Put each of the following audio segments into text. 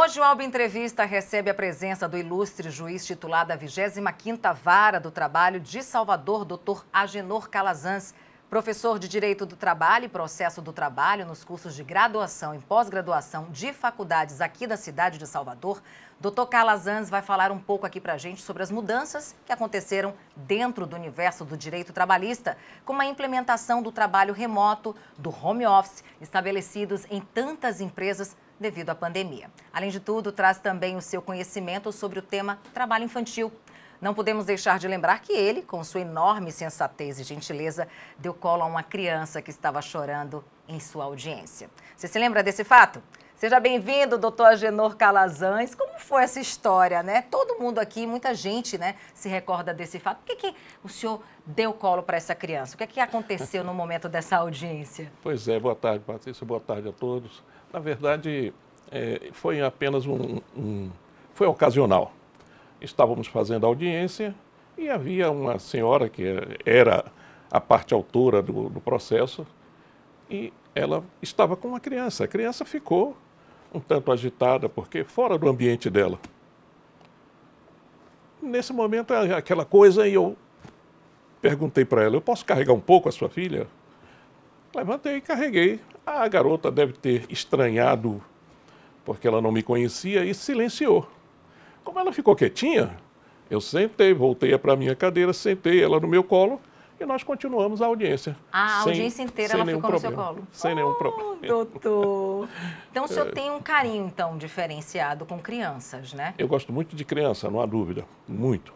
Hoje o Alba Entrevista recebe a presença do ilustre juiz titular da 25ª Vara do Trabalho de Salvador, Dr. Agenor Calazans, professor de Direito do Trabalho e Processo do Trabalho nos cursos de graduação e pós-graduação de faculdades aqui da cidade de Salvador. Dr. Calazans vai falar um pouco aqui para a gente sobre as mudanças que aconteceram dentro do universo do direito trabalhista, como a implementação do trabalho remoto, do home office, estabelecidos em tantas empresas devido à pandemia. Além de tudo, traz também o seu conhecimento sobre o tema trabalho infantil. Não podemos deixar de lembrar que ele, com sua enorme sensatez e gentileza, deu colo a uma criança que estava chorando em sua audiência. Você se lembra desse fato? Seja bem-vindo, doutor Agenor Calazans. Como foi essa história, né? Todo mundo aqui, muita gente, né, se recorda desse fato. Por que o senhor deu colo para essa criança? O que aconteceu no momento dessa audiência? Pois é, boa tarde, Patrícia, boa tarde a todos. Na verdade, foi apenas foi ocasional. Estávamos fazendo audiência e havia uma senhora que era a parte autora do processo e ela estava com uma criança. A criança ficou um tanto agitada, porque fora do ambiente dela. Nesse momento, aquela coisa, e eu perguntei para ela, eu posso carregar um pouco a sua filha? Levantei e carreguei. A garota deve ter estranhado, porque ela não me conhecia, e silenciou. Como ela ficou quietinha, eu sentei, voltei para a minha cadeira, sentei ela no meu colo, e nós continuamos a audiência. A audiência inteira ela ficou no seu colo? Sem nenhum problema. Doutor! Então o senhor tem um carinho, então, diferenciado com crianças, né? Eu gosto muito de criança, não há dúvida, muito.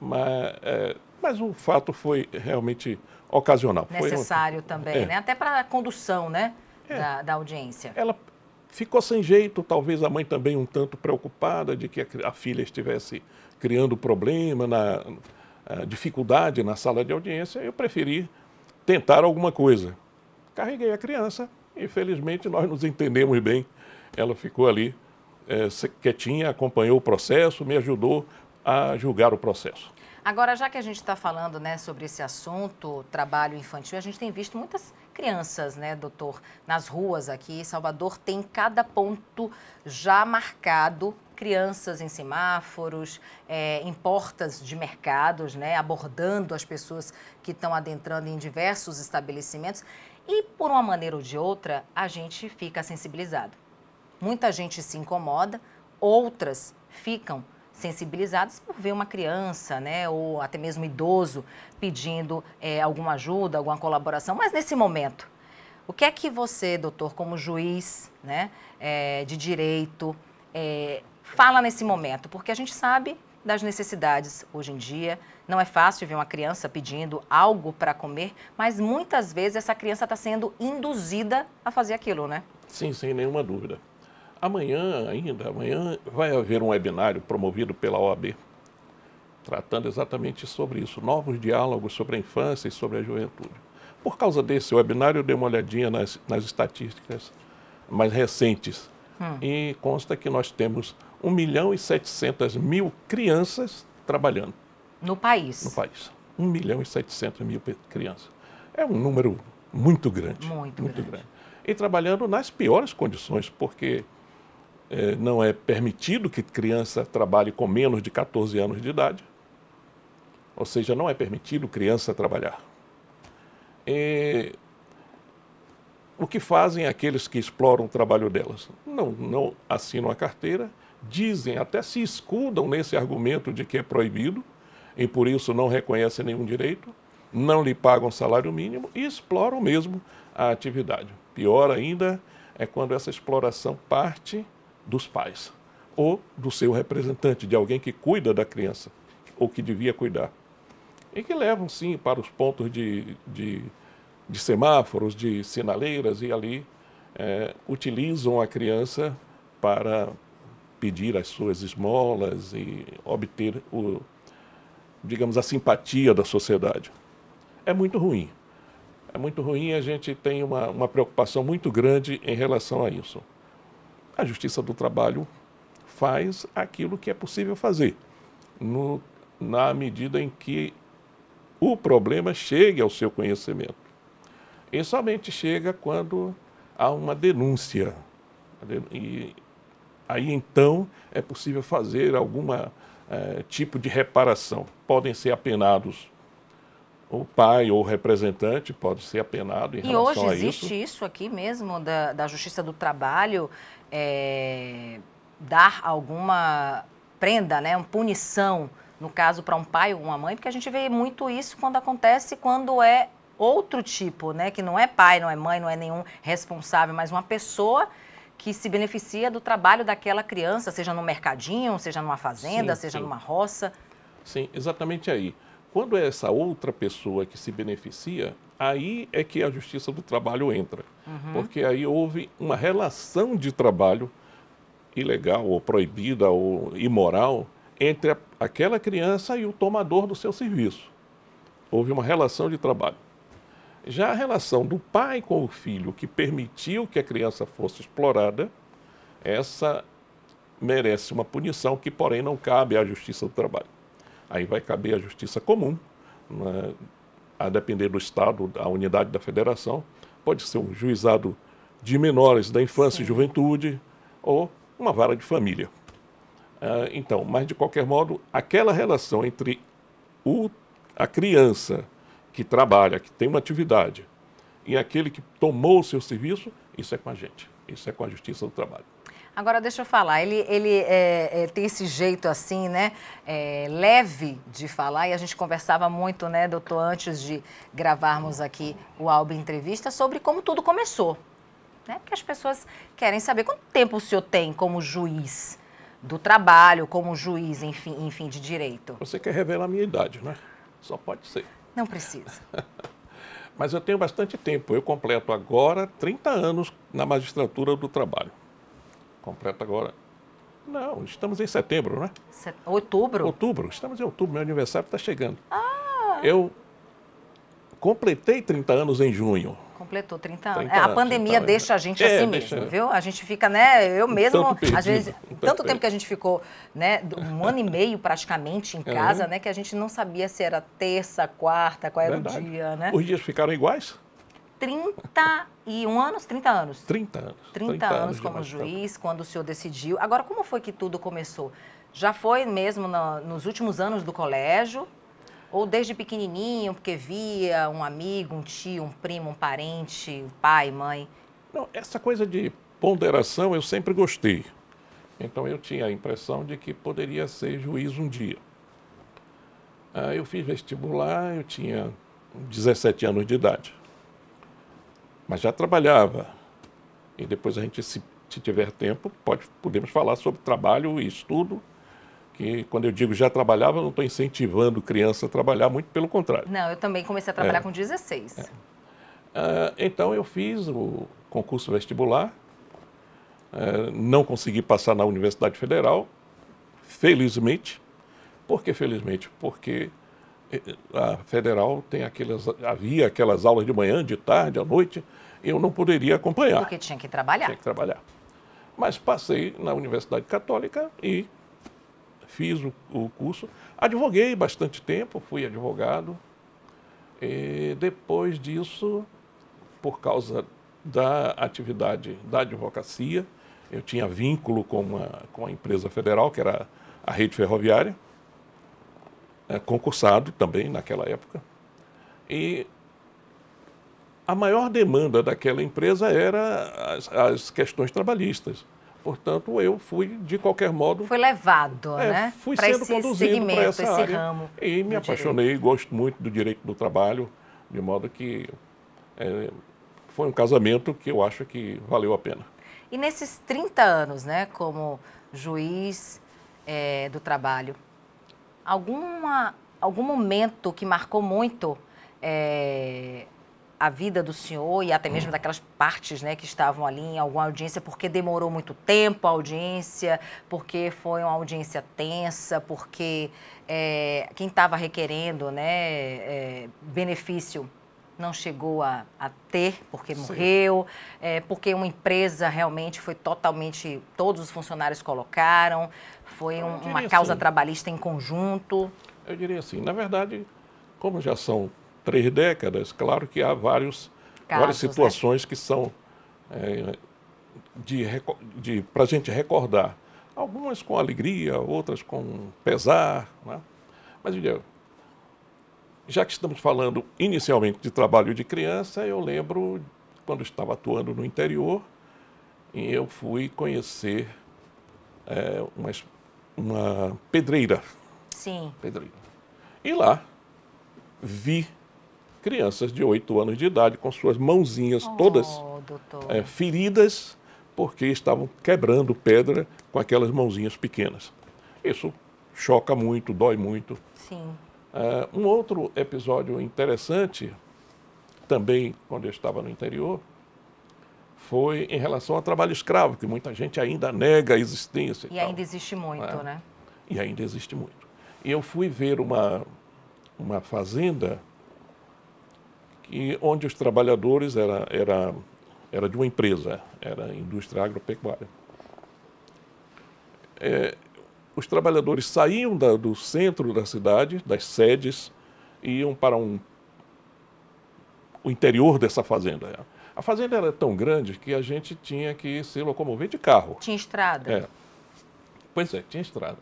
Mas o fato foi realmente ocasional. Necessário também, né? Até para a condução, né, da audiência. Ela ficou sem jeito, talvez a mãe também um tanto preocupada de que a filha estivesse criando problema, dificuldade na sala de audiência. Eu preferi tentar alguma coisa. Carreguei a criança e, felizmente, nós nos entendemos bem. Ela ficou ali quietinha, acompanhou o processo, me ajudou a julgar o processo. Agora, já que a gente está falando, né, sobre esse assunto, trabalho infantil, a gente tem visto muitas crianças, né, doutor, nas ruas aqui. Salvador tem cada ponto já marcado, crianças em semáforos, em portas de mercados, né, abordando as pessoas que estão adentrando em diversos estabelecimentos. E, por uma maneira ou de outra, a gente fica sensibilizado. Muita gente se incomoda, outras ficam sensibilizados por ver uma criança, né, ou até mesmo idoso pedindo alguma ajuda, alguma colaboração. Mas nesse momento, o que é que você, doutor, como juiz, né, de direito, fala nesse momento? Porque a gente sabe das necessidades hoje em dia. Não é fácil ver uma criança pedindo algo para comer, mas muitas vezes essa criança está sendo induzida a fazer aquilo, né? Sim, sem nenhuma dúvida. Amanhã vai haver um webinário promovido pela OAB, tratando exatamente sobre isso, novos diálogos sobre a infância e sobre a juventude. Por causa desse webinário, eu dei uma olhadinha nas estatísticas mais recentes e consta que nós temos 1.700.000 crianças trabalhando. No país? No país. 1.700.000 crianças. É um número muito grande. Muito grande. E trabalhando nas piores condições, porque não é permitido que criança trabalhe com menos de 14 anos de idade. Ou seja, não é permitido criança trabalhar. O que fazem aqueles que exploram o trabalho delas? Não assinam a carteira, dizem, até se escudam nesse argumento de que é proibido, e por isso não reconhecem nenhum direito, não lhe pagam salário mínimo e exploram mesmo a atividade. Pior ainda é quando essa exploração parte dos pais ou do seu representante, de alguém que cuida da criança ou que devia cuidar. E que levam, sim, para os pontos de semáforos, de sinaleiras e ali utilizam a criança para pedir as suas esmolas e obter, digamos, a simpatia da sociedade. É muito ruim. É muito ruim, a gente tem uma preocupação muito grande em relação a isso. A Justiça do Trabalho faz aquilo que é possível fazer, na medida em que o problema chegue ao seu conhecimento. E somente chega quando há uma denúncia. E Aí, então, é possível fazer alguma tipo de reparação. Podem ser apenados o pai ou o representante, pode ser apenado em relação a isso. E hoje existe isso aqui mesmo da Justiça do Trabalho, dar alguma prenda, né, uma punição, no caso, para um pai ou uma mãe, porque a gente vê muito isso quando acontece quando é outro tipo, né, que não é pai, não é mãe, não é nenhum responsável, mas uma pessoa que se beneficia do trabalho daquela criança, seja no mercadinho, seja numa fazenda, Sim, seja sim. numa roça. Sim, exatamente aí. Quando é essa outra pessoa que se beneficia, aí é que a Justiça do Trabalho entra. Porque aí houve uma relação de trabalho ilegal ou proibida ou imoral entre aquela criança e o tomador do seu serviço. Houve uma relação de trabalho. Já a relação do pai com o filho, que permitiu que a criança fosse explorada, essa merece uma punição que, porém, não cabe à Justiça do Trabalho. Aí vai caber à Justiça Comum, né, a depender do Estado, da unidade da Federação. Pode ser um juizado de menores da infância Sim. e juventude ou uma vara de família. Então, mas de qualquer modo, aquela relação entre a criança que trabalha, que tem uma atividade, e aquele que tomou o seu serviço, isso é com a gente, isso é com a Justiça do Trabalho. Agora, deixa eu falar, ele tem esse jeito assim, né, leve de falar, e a gente conversava muito, né, doutor, antes de gravarmos aqui o Alba Entrevista, sobre como tudo começou, né, porque as pessoas querem saber quanto tempo o senhor tem como juiz do trabalho, como juiz, enfim, de direito. Você quer revelar a minha idade, né? Só pode ser. Não precisa. Mas eu tenho bastante tempo, eu completo agora 30 anos na magistratura do trabalho. Completo agora. Não, estamos em setembro, né? Outubro? Outubro, estamos em outubro, meu aniversário está chegando. Eu completei 30 anos em junho. Completou 30 anos. 30 A anos, pandemia então, deixa a gente assim mesmo, viu? A gente fica, né? Eu mesmo, tanto perdido, às vezes, tanto tanto tempo perdido. que a gente ficou, né? Um ano e meio praticamente em casa, né? Que a gente não sabia se era terça, quarta, qual era Verdade. o dia, né? Os dias ficaram iguais? 31 anos, 30 anos. 30 anos. 30 anos de como magistratura. juiz, quando o senhor decidiu. Agora, como foi que tudo começou? Já foi mesmo nos últimos anos do colégio? Ou desde pequenininho, porque via um amigo, um tio, um primo, um parente, um pai, mãe? Não, essa coisa de ponderação eu sempre gostei. Então eu tinha a impressão de que poderia ser juiz um dia. Eu fiz vestibular, eu tinha 17 anos de idade. Mas já trabalhava. E depois a gente, se tiver tempo, podemos falar sobre trabalho e estudo. Que quando eu digo já trabalhava, eu não estou incentivando criança a trabalhar, muito pelo contrário. Não, eu também comecei a trabalhar com 16. Então eu fiz o concurso vestibular, não consegui passar na Universidade Federal, felizmente. Por que felizmente? Porque a Federal havia aquelas aulas de manhã, de tarde, à noite, eu não poderia acompanhar. Porque tinha que trabalhar. Tinha que trabalhar. Mas passei na Universidade Católica e fiz o curso. Advoguei bastante tempo, fui advogado. E depois disso, por causa da atividade da advocacia, eu tinha vínculo com a empresa federal, que era a rede ferroviária, concursado também naquela época. E a maior demanda daquela empresa era as questões trabalhistas. Portanto, eu fui, de qualquer modo... Foi levado, né? Fui para sendo esse conduzido segmento, para essa esse área. ramo. E me apaixonei, gosto muito do direito do trabalho, de modo que foi um casamento que eu acho que valeu a pena. E nesses 30 anos, né, como juiz do trabalho, algum momento que marcou muito a vida do senhor e até mesmo daquelas partes, né, que estavam ali em alguma audiência, porque demorou muito tempo a audiência, porque foi uma audiência tensa, porque quem estava requerendo, né, benefício não chegou a ter, porque morreu, porque uma empresa realmente foi totalmente, todos os funcionários colocaram, foi uma causa trabalhista em conjunto? Eu diria assim, na verdade, como já são 3 décadas, claro que há várias situações, né, que são para a gente recordar. Algumas com alegria, outras com pesar. Né? Mas, já que estamos falando inicialmente de trabalho de criança, eu lembro quando estava atuando no interior, e eu fui conhecer uma pedreira. Sim. Pedreira. E lá vi crianças de 8 anos de idade com suas mãozinhas todas feridas porque estavam quebrando pedra com aquelas mãozinhas pequenas. Isso choca muito, dói muito. Sim. Um outro episódio interessante, também quando eu estava no interior, foi em relação ao trabalho escravo, que muita gente ainda nega a existência. E ainda existe muito, né? E ainda existe muito. E eu fui ver uma fazenda onde os trabalhadores era de uma empresa, era a indústria agropecuária. Os trabalhadores saíam do centro da cidade, das sedes, e iam para o interior dessa fazenda. A fazenda era tão grande que a gente tinha que se locomover de carro. Tinha estrada? Pois é, tinha estrada.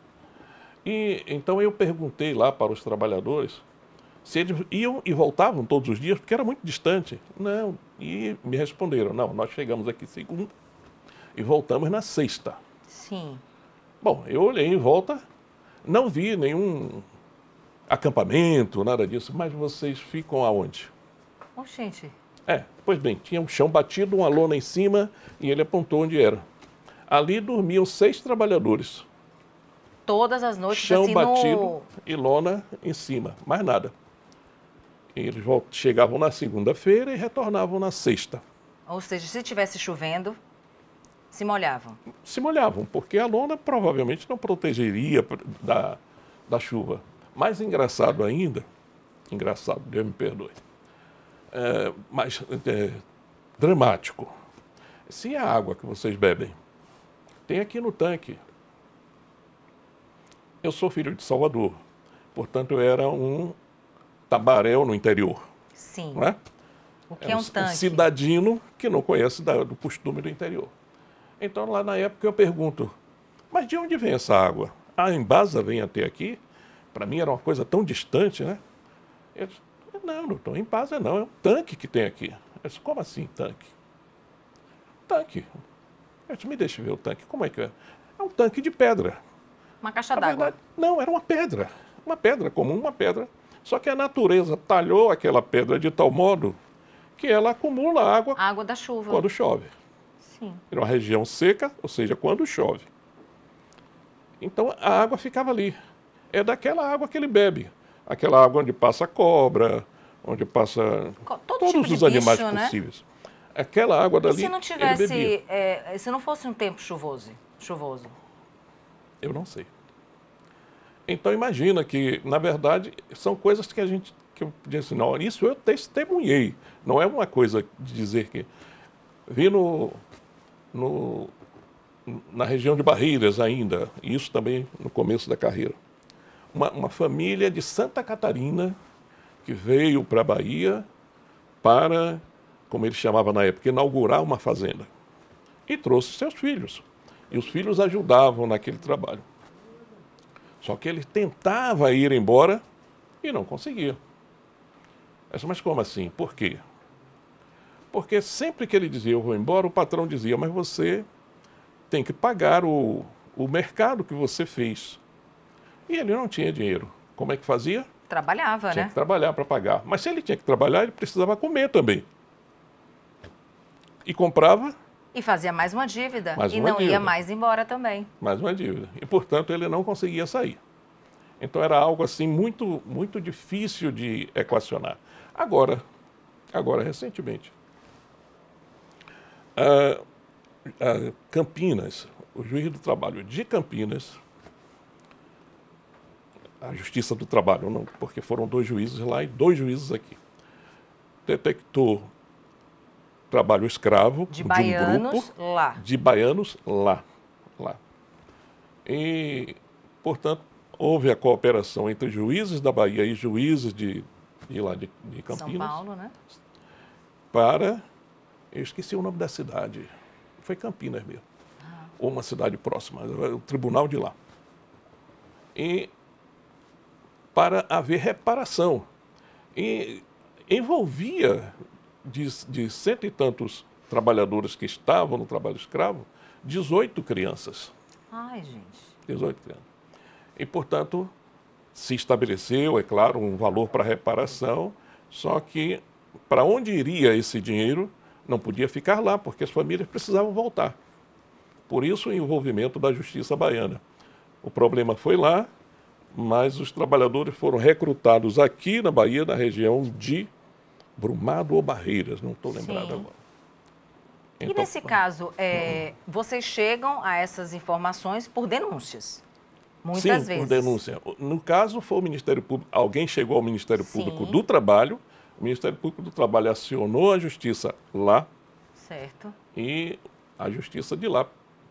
E então eu perguntei lá para os trabalhadores se eles iam e voltavam todos os dias, porque era muito distante. Não, e me responderam, não, nós chegamos aqui segunda e voltamos na sexta. Sim. Bom, eu olhei em volta, não vi nenhum acampamento, nada disso, mas vocês ficam aonde? Oh, gente. Pois bem, tinha um chão batido, uma lona em cima, e ele apontou onde era. Ali dormiam 6 trabalhadores. Todas as noites, chão assim, batido e lona em cima, mais nada. E eles chegavam na segunda-feira e retornavam na sexta. Ou seja, se estivesse chovendo, se molhavam. Se molhavam, porque a lona provavelmente não protegeria da chuva. Mais engraçado ainda, Deus me perdoe, mas dramático. Se a água que vocês bebem tem aqui no tanque. Eu sou filho de Salvador, portanto eu era um tabaréu no interior. Sim. Não é? O que é um tanque? Um cidadino que não conhece do costume do interior. Então lá na época eu pergunto, mas de onde vem essa água? A Embasa vem até aqui? Para mim era uma coisa tão distante, né? Eu disse, não, doutor, Embasa não, é um tanque que tem aqui. Eu disse, como assim tanque? Tanque. Eu disse, me deixa ver o tanque, como é que é? É um tanque de pedra. Uma caixa d'água? Não, era uma pedra comum, uma pedra. Só que a natureza talhou aquela pedra de tal modo que ela acumula água. Água da chuva. Quando chove. Sim. Era uma região seca, ou seja, quando chove. Então a água ficava ali. É daquela água que ele bebe. Aquela água onde passa cobra, onde passa todos tipo os animais bicho, possíveis. Né? Aquela água dali. E se não tivesse, se não fosse um tempo chuvoso? Eu não sei. Então imagina que, na verdade, são coisas que eu disse, não, isso eu testemunhei. Não é uma coisa de dizer que vi na região de Barreiras ainda, isso também no começo da carreira. Uma família de Santa Catarina que veio para a Bahia para, como ele chamava na época, inaugurar uma fazenda. E trouxe seus filhos. E os filhos ajudavam naquele trabalho. Só que ele tentava ir embora e não conseguia. Mas como assim? Por quê? Porque sempre que ele dizia, eu vou embora, o patrão dizia, mas você tem que pagar o mercado que você fez. E ele não tinha dinheiro. Como é que fazia? Trabalhava, Tinha né? que trabalhar para pagar. Mas se ele tinha que trabalhar, ele precisava comer também. E comprava. E fazia mais uma dívida. E não ia mais embora também. Mais uma dívida. E, portanto, ele não conseguia sair. Então, era algo assim muito, muito difícil de equacionar. Agora recentemente, Campinas, o juiz do trabalho de Campinas, a Justiça do Trabalho, não, porque foram 2 juízes lá e 2 juízes aqui, detectou trabalho escravo de baianos lá. De baianos lá. E, portanto, houve a cooperação entre juízes da Bahia e juízes de Campinas. São Paulo, né? Para, eu esqueci o nome da cidade, foi Campinas mesmo, ou uma cidade próxima, o tribunal de lá. E para haver reparação. E envolvia de cento e tantos trabalhadores que estavam no trabalho escravo, 18 crianças. Ai, gente. 18 crianças. E, portanto, se estabeleceu, é claro, um valor para reparação, só que para onde iria esse dinheiro não podia ficar lá, porque as famílias precisavam voltar. Por isso o envolvimento da Justiça Baiana. O problema foi lá, mas os trabalhadores foram recrutados aqui na Bahia, na região de Brumado ou Barreiras, não estou lembrado agora. E nesse caso, vocês chegam a essas informações por denúncias? Muitas vezes. Por denúncia. No caso, foi o Ministério Público, alguém chegou ao Ministério Público do Trabalho, o Ministério Público do Trabalho acionou a Justiça lá. Certo. E a Justiça de lá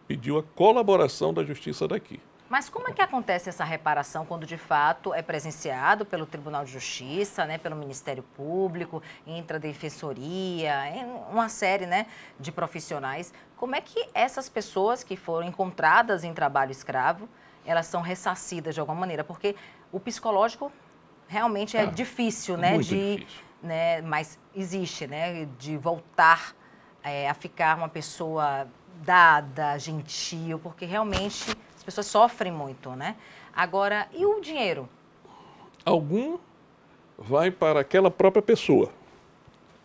pediu a colaboração da Justiça daqui. Mas como é que acontece essa reparação quando, de fato, é presenciado pelo Tribunal de Justiça, né, pelo Ministério Público, entra a Defensoria, uma série, né, de profissionais? Como é que essas pessoas que foram encontradas em trabalho escravo, elas são ressarcidas de alguma maneira? Porque o psicológico realmente é difícil, né, difícil. Né, mas existe, né, de voltar a ficar uma pessoa dada, gentil, porque realmente as pessoas sofrem muito, né? Agora, e o dinheiro? Algum vai para aquela própria pessoa.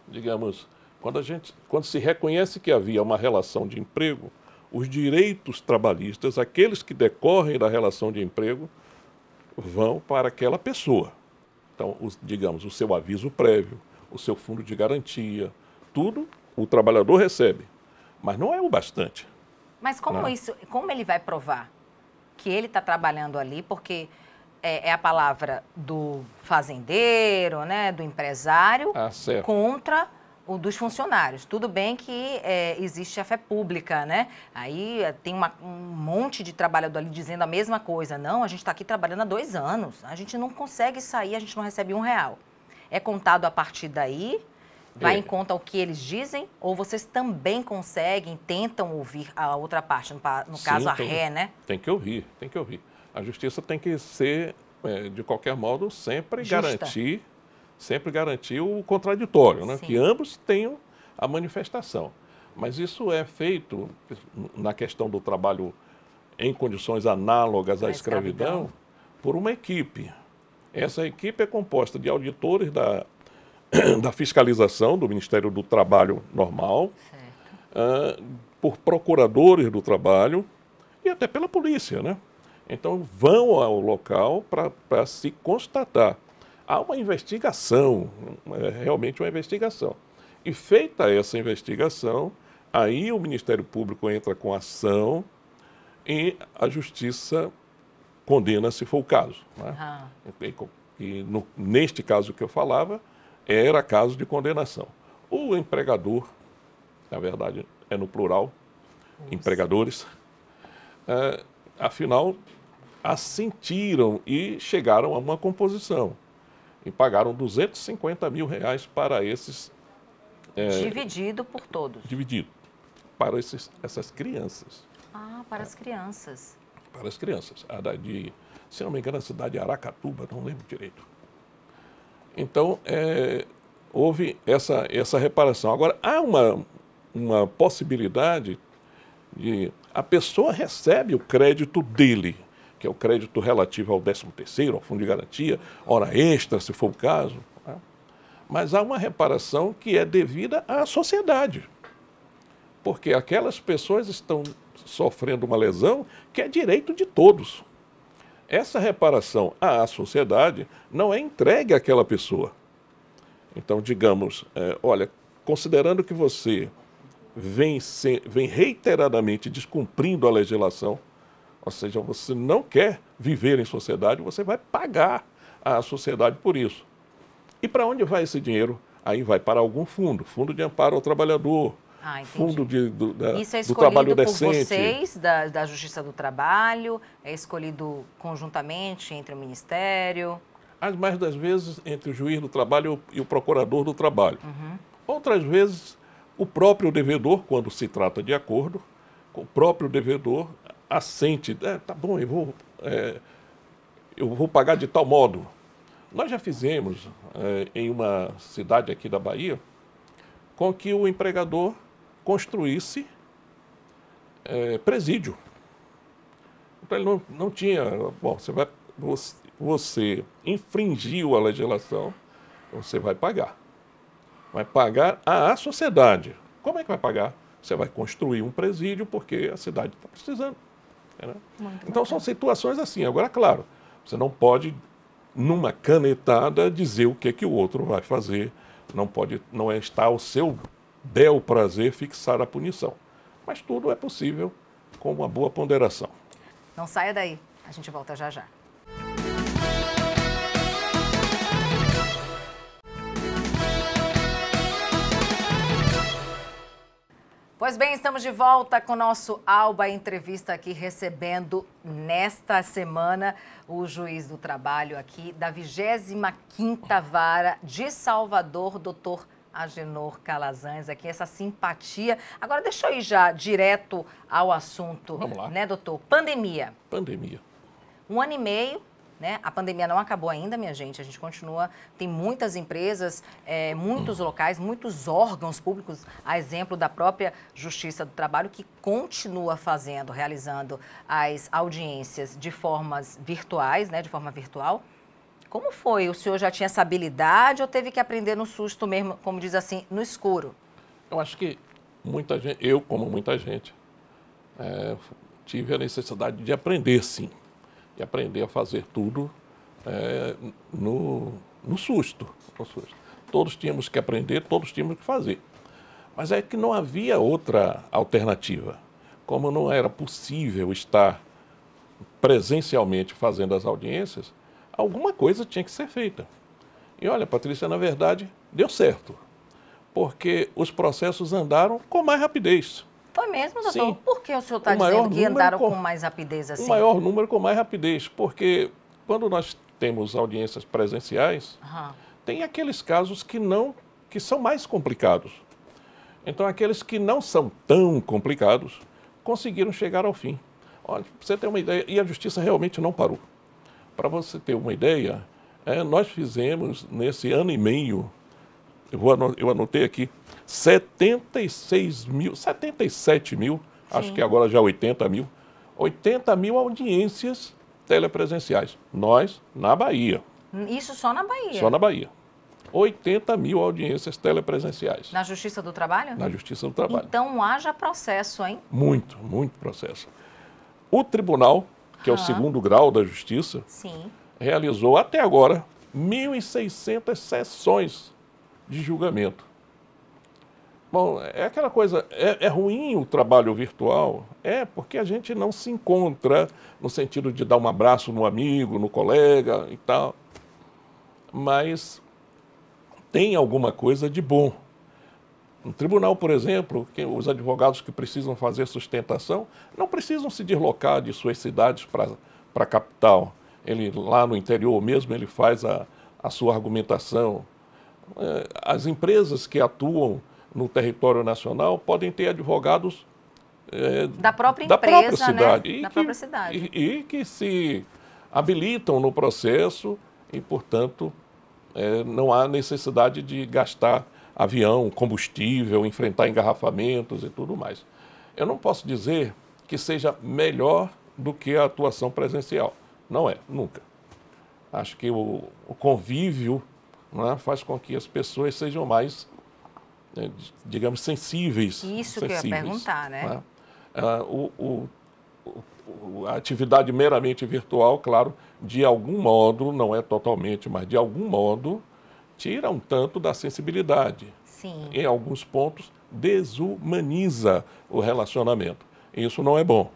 Digamos, quando se reconhece que havia uma relação de emprego, os direitos trabalhistas, aqueles que decorrem da relação de emprego, vão para aquela pessoa. Então, digamos, o seu aviso prévio, o seu fundo de garantia, tudo o trabalhador recebe. Mas não é o bastante. Mas como ele vai provar que ele está trabalhando ali? Porque é a palavra do fazendeiro, né, do empresário, contra o dos funcionários. Tudo bem que existe a fé pública, né? Aí tem um monte de trabalhador ali dizendo a mesma coisa. Não, a gente está aqui trabalhando há 2 anos, a gente não consegue sair, a gente não recebe R$1. É contado a partir daí? Vai em conta o que eles dizem? Ou vocês também conseguem, tentam ouvir a outra parte, no caso a ré, né? Tem que ouvir, tem que ouvir. A justiça tem que ser, de qualquer modo, sempre garantir o contraditório, né? Que ambos tenham a manifestação. Mas isso é feito na questão do trabalho em condições análogas à escravidão por uma equipe. Essa equipe é composta de auditores da fiscalização do Ministério do Trabalho normal, por procuradores do trabalho e até pela polícia, né? Então vão ao local para se constatar. Há uma investigação, realmente uma investigação. E feita essa investigação, aí o Ministério Público entra com ação e a Justiça condena se for o caso, né? E neste caso que eu falava, era caso de condenação. O empregador, na verdade é no plural, empregadores, afinal assentiram e chegaram a uma composição e pagaram R$250 mil para esses... dividido por todos? Dividido para essas crianças. Para as crianças. Para as crianças. Se não me engano, a cidade de Aracatuba, não lembro direito. Então, houve essa reparação. Agora, há uma possibilidade de... A pessoa recebe o crédito dele, que é o crédito relativo ao 13º, ao fundo de garantia, hora extra, se for o caso. Né? Mas há uma reparação que é devida à sociedade. Porque aquelas pessoas estão sofrendo uma lesão que é direito de todos. Essa reparação à sociedade não é entregue àquela pessoa. Então, digamos, olha, considerando que você vem reiteradamente descumprindo a legislação, ou seja, você não quer viver em sociedade, você vai pagar à sociedade por isso. E para onde vai esse dinheiro? Aí vai para algum fundo de amparo ao trabalhador, fundo do trabalho decente. Isso é escolhido por vocês, da Justiça do Trabalho? É escolhido conjuntamente entre o Ministério? As mais das vezes entre o juiz do trabalho e o procurador do trabalho. Outras vezes, o próprio devedor, quando se trata de acordo, o próprio devedor assente, tá bom, eu vou pagar de tal modo. Nós já fizemos em uma cidade aqui da Bahia com que o empregador construísse presídio. Então ele não tinha, bom, você infringiu a legislação, você vai pagar. Vai pagar à sociedade. Como é que vai pagar? Você vai construir um presídio porque a cidade está precisando. Né? Então são situações assim. Agora, claro, você não pode, numa canetada, dizer o que o outro vai fazer. Não está ao seu bel prazer fixar a punição. Mas tudo é possível com uma boa ponderação. Não saia daí. A gente volta já já. Pois bem, estamos de volta com o nosso Alba Entrevista aqui, recebendo nesta semana o juiz do trabalho aqui da 25ª Vara de Salvador, doutor Agenor Calazans, aqui essa simpatia. Agora deixa eu ir já direto ao assunto. Vamos lá. Né, doutor? Pandemia. Pandemia. 1 ano e meio. Né? A pandemia não acabou ainda, minha gente, a gente continua, tem muitas empresas, muitos locais, muitos órgãos públicos, a exemplo da própria Justiça do Trabalho, que continua realizando as audiências de formas virtuais, né? De forma virtual. Como foi? O senhor já tinha essa habilidade ou teve que aprender no susto mesmo, como diz assim, no escuro? Eu acho que muita gente, eu como muita gente, tive a necessidade de aprender, sim. E aprender a fazer tudo no susto. Todos tínhamos que aprender, todos tínhamos que fazer. Mas é que não havia outra alternativa. Como não era possível estar presencialmente fazendo as audiências, alguma coisa tinha que ser feita. E olha, Patrícia, na verdade, deu certo. Porque os processos andaram com mais rapidez. Foi mesmo, doutor? Sim. Por que o senhor está dizendo que andaram com mais rapidez assim? O maior número com mais rapidez, porque quando nós temos audiências presenciais, tem aqueles casos que são mais complicados. Então, aqueles que não são tão complicados conseguiram chegar ao fim. Olha, para você ter uma ideia, e a justiça realmente não parou. Para você ter uma ideia, nós fizemos nesse ano e meio, eu anotei aqui, 77 mil, acho que agora já 80 mil audiências telepresenciais. Nós, na Bahia. Isso só na Bahia? Só na Bahia. 80 mil audiências telepresenciais. Na Justiça do Trabalho? Na Justiça do Trabalho. Então haja processo, hein? Muito, muito processo. O tribunal, que é o segundo grau da Justiça, sim, realizou até agora 1.600 sessões de julgamento. Bom, é aquela coisa, é ruim o trabalho virtual? Porque a gente não se encontra no sentido de dar um abraço no amigo, no colega e tal. Mas tem alguma coisa de bom. No tribunal, por exemplo, os advogados que precisam fazer sustentação não precisam se deslocar de suas cidades para a capital. Ele, lá no interior mesmo, ele faz a sua argumentação. As empresas que atuam no território nacional podem ter advogados da própria empresa, cidade, né? Da própria cidade. E que se habilitam no processo e, portanto, não há necessidade de gastar avião, combustível, enfrentar engarrafamentos e tudo mais. Eu não posso dizer que seja melhor do que a atuação presencial. Não é, nunca. Acho que o convívio, né, faz com que as pessoas sejam mais, digamos, sensíveis. Isso que eu ia perguntar, né? Né? A atividade meramente virtual, claro, de algum modo, não é totalmente, mas de algum modo, tira um tanto da sensibilidade. Sim. Em alguns pontos, desumaniza o relacionamento. Isso não é bom.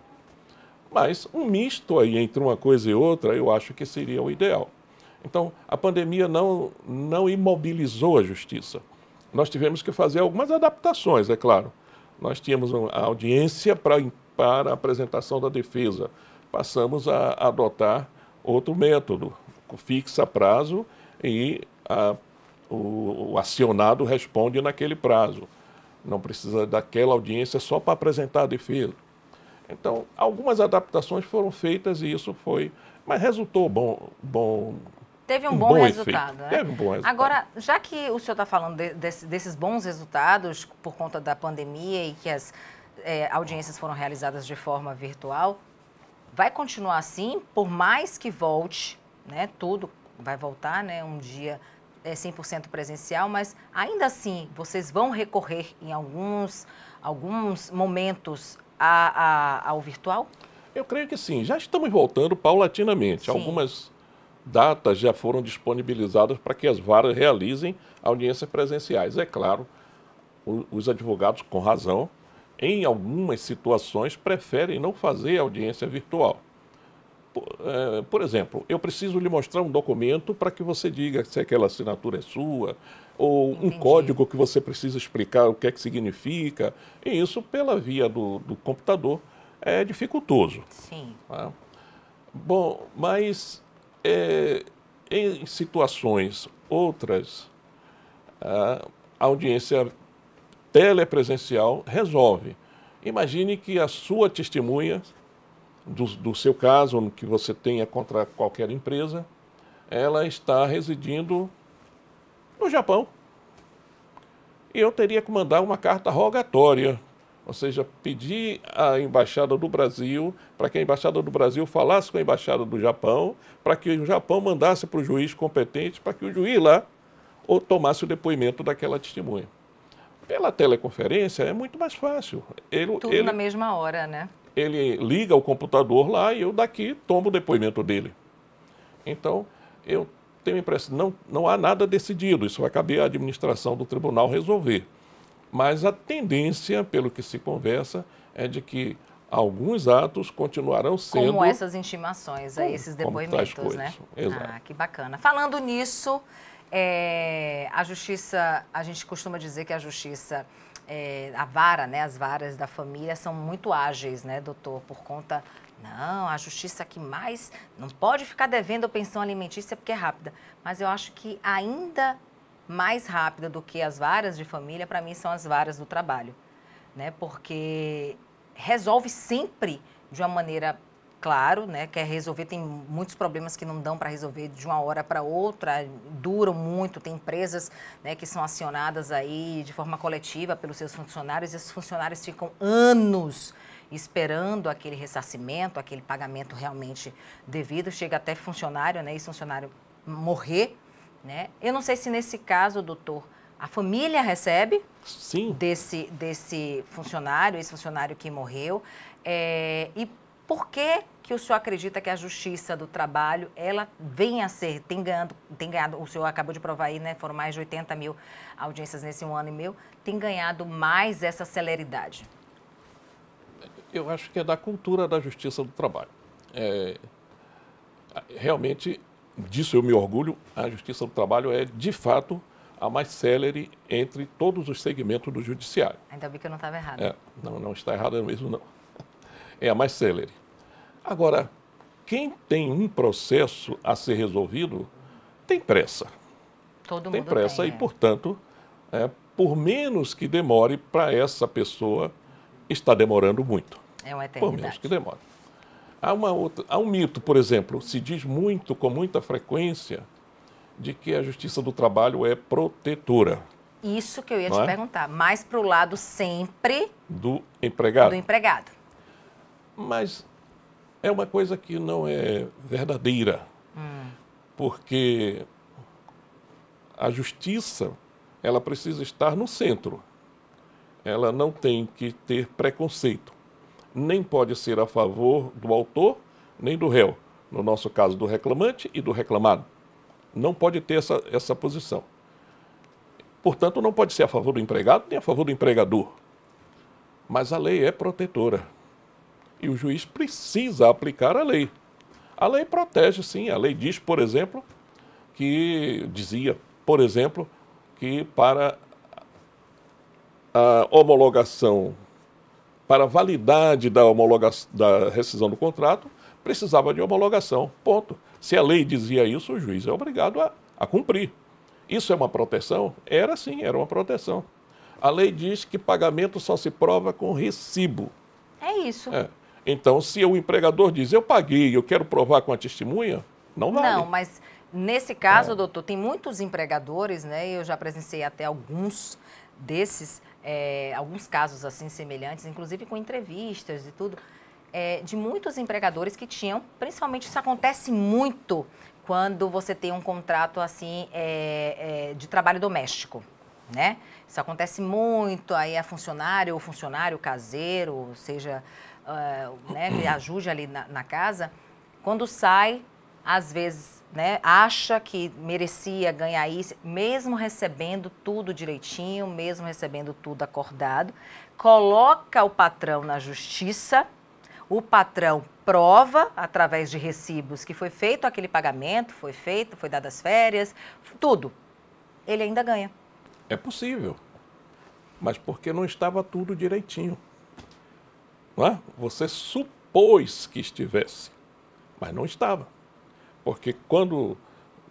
Mas um misto aí entre uma coisa e outra, eu acho que seria o ideal. Então, a pandemia não imobilizou a justiça. Nós tivemos que fazer algumas adaptações, é claro. Nós tínhamos a audiência para a apresentação da defesa. Passamos a adotar outro método, fixa prazo e o acionado responde naquele prazo. Não precisa daquela audiência só para apresentar a defesa. Então, algumas adaptações foram feitas e isso foi, mas resultou bom. Teve um Um bom bom resultado, efeito. né? Teve um bom resultado. Agora, já que o senhor está falando desses bons resultados por conta da pandemia e que as audiências foram realizadas de forma virtual, vai continuar assim, por mais que volte, né? Tudo vai voltar, né? Um dia 100% presencial, mas ainda assim, vocês vão recorrer em alguns momentos ao virtual? Eu creio que sim. Já estamos voltando paulatinamente. Sim. Algumas datas já foram disponibilizadas para que as varas realizem audiências presenciais. É claro, os advogados, com razão, em algumas situações, preferem não fazer audiência virtual. Por exemplo, eu preciso lhe mostrar um documento para que você diga se aquela assinatura é sua, ou um código que você precisa explicar o que é que significa. E isso, pela via do computador, é dificultoso. Sim. Tá? Bom, mas em situações outras, a audiência telepresencial resolve. Imagine que a sua testemunha do seu caso, que você tenha contra qualquer empresa, ela está residindo no Japão. E eu teria que mandar uma carta rogatória, ou seja, pedir à Embaixada do Brasil, para que a Embaixada do Brasil falasse com a Embaixada do Japão, para que o Japão mandasse para o juiz competente, para que o juiz lá tomasse o depoimento daquela testemunha. Pela teleconferência é muito mais fácil. Tudo na mesma hora, né? Ele liga o computador lá e eu daqui tomo o depoimento dele. Então, eu tenho a impressão que não há nada decidido, isso vai caber à administração do tribunal resolver. Mas a tendência, pelo que se conversa, é de que alguns atos continuarão sendo... Como essas intimações, esses depoimentos, né? Exato. Ah, que bacana. Falando nisso, a justiça, a gente costuma dizer que a justiça... a vara, né, as varas da família são muito ágeis, né, doutor, por conta, não, a justiça que mais não pode ficar devendo pensão alimentícia porque é rápida, mas eu acho que ainda mais rápida do que as varas de família, para mim, são as varas do trabalho, né, porque resolve sempre de uma maneira, claro, né, quer resolver, tem muitos problemas que não dão para resolver de uma hora para outra, duram muito, tem empresas, né, que são acionadas aí de forma coletiva pelos seus funcionários, e esses funcionários ficam anos esperando aquele ressarcimento, aquele pagamento realmente devido, chega até funcionário, né, esse funcionário morrer, né. Eu não sei se nesse caso, doutor, a família recebe Sim. desse funcionário, esse funcionário que morreu, e por que o senhor acredita que a Justiça do Trabalho, ela vem a ser, tem ganhado, o senhor acabou de provar aí, né, foram mais de 80 mil audiências nesse 1 ano e meio, tem ganhado mais essa celeridade? Eu acho que é da cultura da Justiça do Trabalho. Realmente, disso eu me orgulho, a Justiça do Trabalho é, de fato, a mais célere entre todos os segmentos do Judiciário. Ainda bem que eu não estava errado. Não está errado mesmo, não. É a mais célere. Agora, quem tem um processo a ser resolvido tem pressa. Todo Tem mundo pressa tem, e, portanto, por menos que demore, para essa pessoa está demorando muito. É uma Por menos eternidade. que demore. Há um mito, por exemplo, se diz muito, com muita frequência, de que a Justiça do Trabalho é protetora. Isso que eu ia Não te é? perguntar, mais para o lado sempre Do empregado. do empregado. Mas é uma coisa que não é verdadeira, porque a justiça, ela precisa estar no centro. Ela não tem que ter preconceito. Nem pode ser a favor do autor, nem do réu. No nosso caso, do reclamante e do reclamado. Não pode ter essa posição. Portanto, não pode ser a favor do empregado, nem a favor do empregador. Mas a lei é protetora. E o juiz precisa aplicar a lei. A lei protege, sim. A lei diz, por exemplo, que para a homologação, para a validade da rescisão do contrato, precisava de homologação. Ponto. Se a lei dizia isso, o juiz é obrigado a cumprir. Isso é uma proteção? Era sim, era uma proteção. A lei diz que pagamento só se prova com recibo. É isso. Então, se o empregador diz, eu paguei, eu quero provar com a testemunha, não vale. Não, mas nesse caso, doutor, tem muitos empregadores, né? Eu já presenciei até alguns desses, alguns casos assim semelhantes, inclusive com entrevistas e tudo, de muitos empregadores que tinham, principalmente isso acontece muito quando você tem um contrato assim de trabalho doméstico, né? Isso acontece muito, aí é funcionário ou funcionário caseiro, seja, né, que ajude ali na casa, quando sai, às vezes, né, acha que merecia ganhar isso, mesmo recebendo tudo direitinho, mesmo recebendo tudo acordado, coloca o patrão na justiça, o patrão prova, através de recibos, que foi feito aquele pagamento, foi dadas férias, tudo. Ele ainda ganha. É possível, mas porque não estava tudo direitinho. Não é? Você supôs que estivesse, mas não estava. Porque quando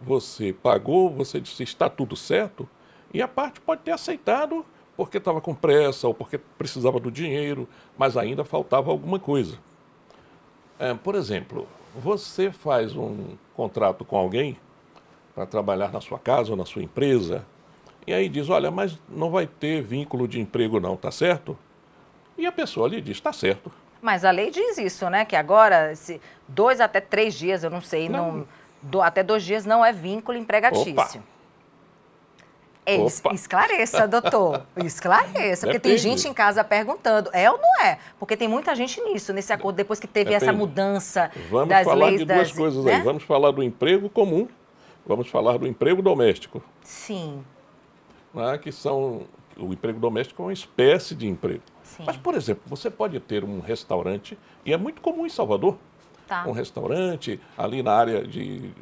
você pagou, você disse está tudo certo, e a parte pode ter aceitado porque estava com pressa ou porque precisava do dinheiro, mas ainda faltava alguma coisa. Por exemplo, você faz um contrato com alguém para trabalhar na sua casa ou na sua empresa, e aí diz, olha, mas não vai ter vínculo de emprego não, tá certo? E a pessoa lhe diz, tá certo. Mas a lei diz isso, né? Que agora, 2 até 3 dias, eu não sei, até 2 dias não é vínculo empregatício. Opa. Esclareça, doutor. Esclareça. Porque tem gente em casa perguntando, é ou não é? Porque tem muita gente nesse acordo, depois que teve essa mudança das leis. Vamos falar de duas coisas aí. Vamos falar do emprego comum, vamos falar do emprego doméstico. Sim. Que são... O emprego doméstico é uma espécie de emprego. Sim. Mas, por exemplo, você pode ter um restaurante, e é muito comum em Salvador, um restaurante ali na área de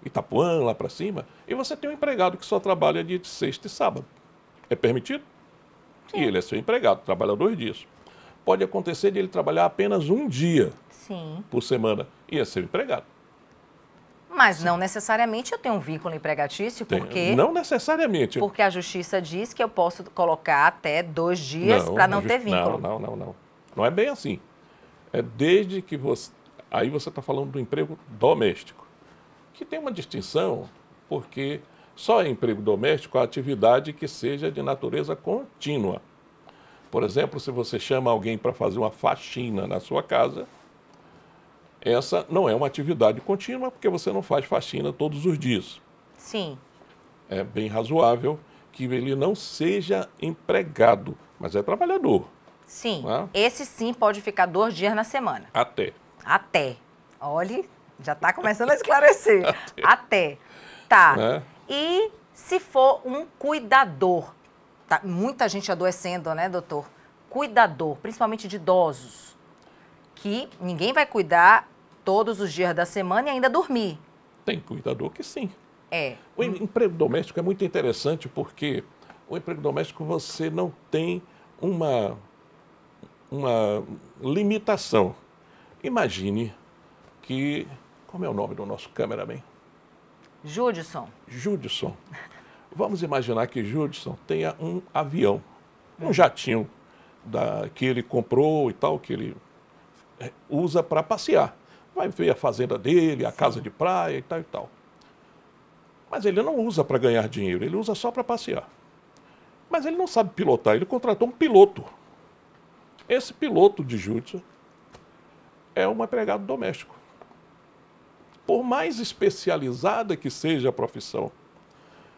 Itapuã, lá para cima, e você tem um empregado que só trabalha dia de sexta e sábado. É permitido? Sim. E ele é seu empregado, trabalha 2 dias. Pode acontecer de ele trabalhar apenas um dia por semana, e é seu empregado. Mas não necessariamente eu tenho um vínculo empregatício, porque... Não necessariamente. Porque a justiça diz que eu posso colocar até 2 dias para não ter vínculo. Não. Não é bem assim. É desde que você... Aí você está falando do emprego doméstico, que tem uma distinção, porque só é emprego doméstico a atividade que seja de natureza contínua. Por exemplo, se você chama alguém para fazer uma faxina na sua casa, essa não é uma atividade contínua, porque você não faz faxina todos os dias. Sim. É bem razoável que ele não seja empregado, mas é trabalhador. Sim. Esse sim pode ficar 2 dias na semana. Até. Olhe, já está começando a esclarecer. Até. Tá. E se for um cuidador? Tá, muita gente adoecendo, né, doutor? Cuidador, principalmente de idosos, que ninguém vai cuidar todos os dias da semana e ainda dormir. Tem cuidador que sim. O emprego doméstico é muito interessante porque o emprego doméstico você não tem uma limitação. Imagine que... Como é o nome do nosso cameraman? Judson. Vamos imaginar que Judson tenha um avião, um jatinho que ele comprou e tal, que ele usa para passear. Vai ver a fazenda dele, a casa de praia e tal e tal. Mas ele não usa para ganhar dinheiro, ele usa só para passear. Mas ele não sabe pilotar, ele contratou um piloto. Esse piloto de Judson é um empregado doméstico. Por mais especializada que seja a profissão,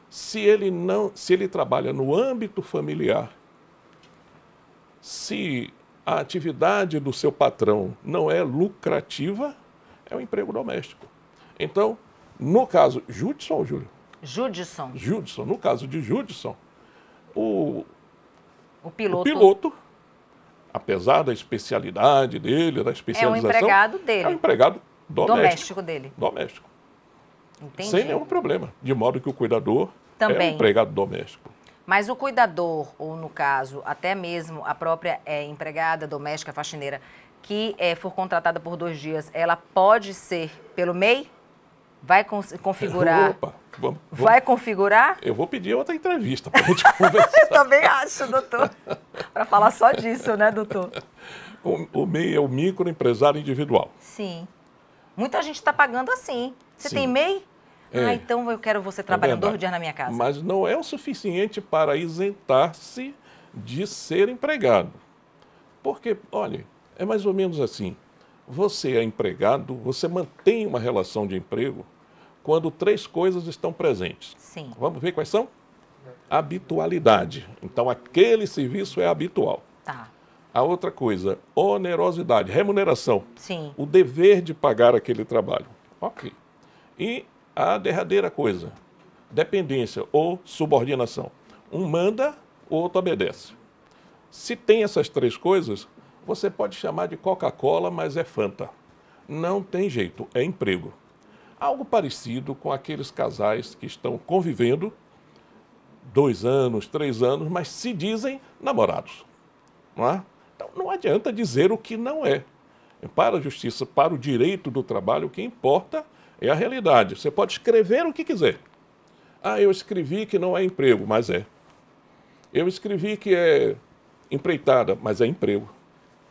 se ele trabalha no âmbito familiar, se a atividade do seu patrão não é lucrativa, é um emprego doméstico. Então, no caso... Judson ou Júlio? Judson. No caso de Judson, o piloto, apesar da especialidade dele, da especialização... É o empregado dele. É o empregado doméstico dele. Doméstico. Entendi. Sem nenhum problema. De modo que o cuidador também é um empregado doméstico. Mas o cuidador, ou no caso, até mesmo a própria empregada doméstica, faxineira, que for contratada por 2 dias, ela pode ser pelo MEI? Vai configurar? Opa, vamos. Vai configurar? Eu vou pedir outra entrevista para a gente conversar. Eu também acho, doutor. Para falar só disso, né, doutor? O MEI é o microempresário individual. Sim. Muita gente está pagando assim. Você Sim. tem MEI? É. Então eu quero você trabalhando 2 verdade. dias na minha casa. Mas não é o suficiente para isentar-se de ser empregado. Porque, olha, é mais ou menos assim. Você é empregado, você mantém uma relação de emprego quando 3 coisas estão presentes. Sim. Vamos ver quais são? Habitualidade. Então, aquele serviço é habitual. Tá. A outra coisa, onerosidade, remuneração. Sim. O dever de pagar aquele trabalho. Ok. E a derradeira coisa, dependência ou subordinação. Um manda, o outro obedece. Se tem essas 3 coisas, você pode chamar de Coca-Cola, mas é Fanta. Não tem jeito, é emprego. Algo parecido com aqueles casais que estão convivendo 2 anos, 3 anos, mas se dizem namorados. Não é? Então, não adianta dizer o que não é. Para a justiça, para o direito do trabalho, o que importa é a realidade. Você pode escrever o que quiser. Eu escrevi que não é emprego, mas é. Eu escrevi que é empreitada, mas é emprego.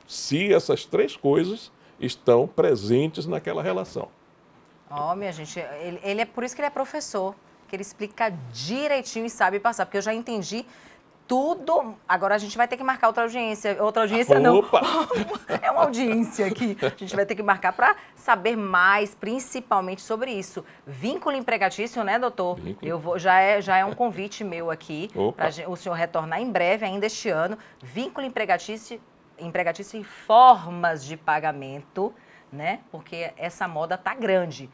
Se essas 3 coisas estão presentes naquela relação. Minha gente, ele é por isso que ele é professor, que ele explica direitinho e sabe passar, porque eu já entendi tudo. Agora a gente vai ter que marcar outra audiência não. Opa! É uma audiência aqui. A gente vai ter que marcar para saber mais, principalmente sobre isso. Vínculo empregatício, né, doutor? Vínculo. Já é um convite meu aqui para o senhor retornar em breve, ainda este ano. Vínculo empregatício e formas de pagamento, né? Porque essa moda tá grande.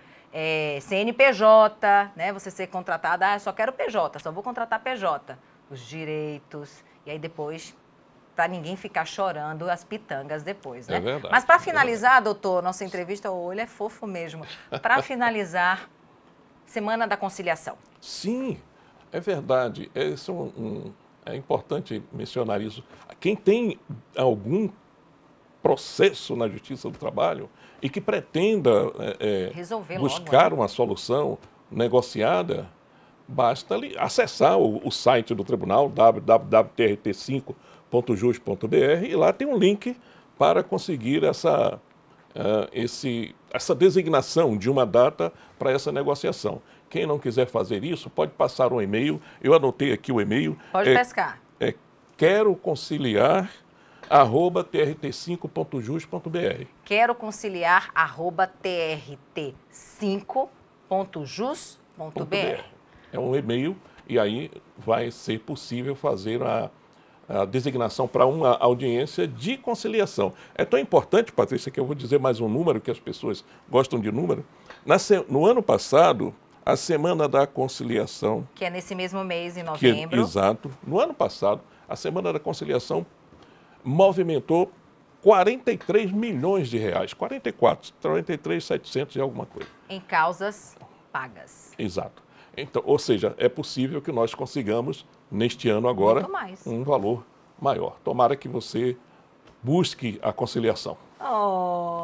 CNPJ, né? Você ser contratada, só quero PJ, só vou contratar PJ. Os direitos, e aí depois, para ninguém ficar chorando as pitangas depois, né? É verdade. Mas para finalizar, doutor, nossa entrevista, o olho é fofo mesmo. Para finalizar, Semana da Conciliação. Sim, é verdade. É importante mencionar isso. Quem tem algum processo na Justiça do Trabalho e que pretenda buscar uma solução negociada, basta acessar o site do tribunal, www.trt5.jus.br, e lá tem um link para conseguir essa designação de uma data para essa negociação. Quem não quiser fazer isso, pode passar um e-mail. Eu anotei aqui o e-mail. Pode pescar. Quero conciliar@trt5.jus.br. Quero conciliar@trt5.jus.br. É um e-mail e aí vai ser possível fazer a designação para uma audiência de conciliação. É tão importante, Patrícia, que eu vou dizer mais um número, que as pessoas gostam de número. No ano passado, a Semana da Conciliação... Que é nesse mesmo mês, em novembro. Exato. No ano passado, a Semana da Conciliação movimentou 43 milhões de reais. 43.700 e alguma coisa. Em causas pagas. Exato. Então, ou seja, é possível que nós consigamos, neste ano agora, um valor maior. Tomara que você busque a conciliação.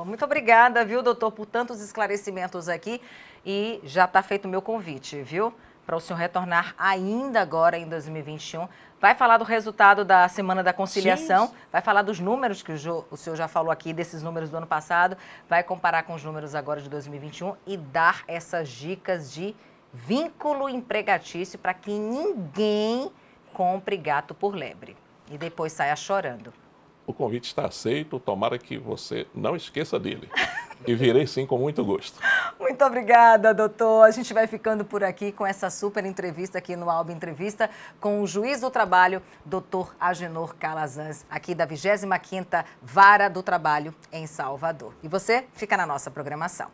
Muito obrigada, viu, doutor, por tantos esclarecimentos aqui. E já está feito o meu convite, viu? Para o senhor retornar ainda agora, em 2021. Vai falar do resultado da Semana da Conciliação, sim, vai falar dos números que o senhor já falou aqui, desses números do ano passado, vai comparar com os números agora de 2021 e dar essas dicas de vínculo empregatício para que ninguém compre gato por lebre e depois saia chorando. O convite está aceito, tomara que você não esqueça dele. E virei sim com muito gosto. Muito obrigada, doutor. A gente vai ficando por aqui com essa super entrevista aqui no Alba Entrevista com o juiz do trabalho, doutor Agenor Calazans, aqui da 25ª Vara do Trabalho em Salvador. E você fica na nossa programação.